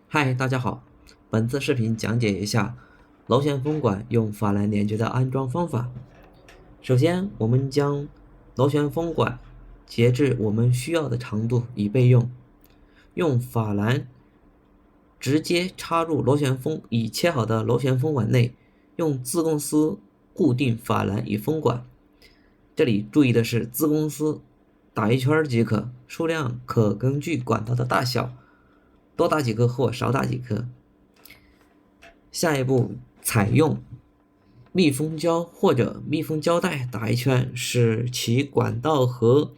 嗨，大家好，本次视频讲解一下螺旋风管用法兰连接的安装方法。首先，我们将螺旋风管截至我们需要的长度以备用。用法兰直接插入已切好的螺旋风管内，用自贡丝固定法兰与风管。这里注意的是，自贡丝打一圈即可，数量可根据管道的大小，多打几颗或少打几颗。下一步，采用密封胶或者密封胶带打一圈，使其管道和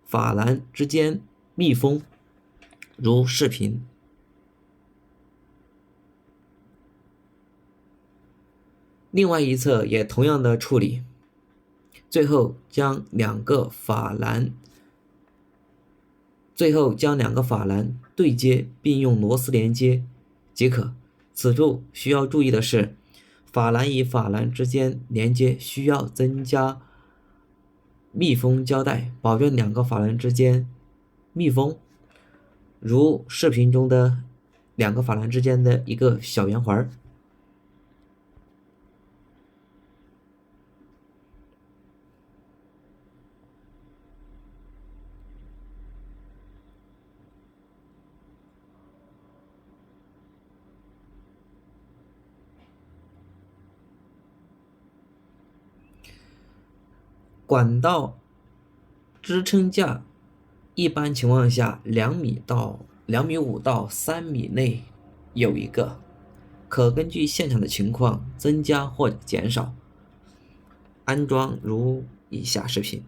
法兰之间密封，如视频。另外一侧也同样的处理。最后将两个法兰对接，并用螺丝连接即可。此处需要注意的是，法兰与法兰之间连接需要增加密封胶带，保证两个法兰之间密封，如视频中的两个法兰之间的一个小圆环。管道支撑架一般情况下2.5米到3米内有一个，可根据现场的情况增加或者减少。安装如以下视频。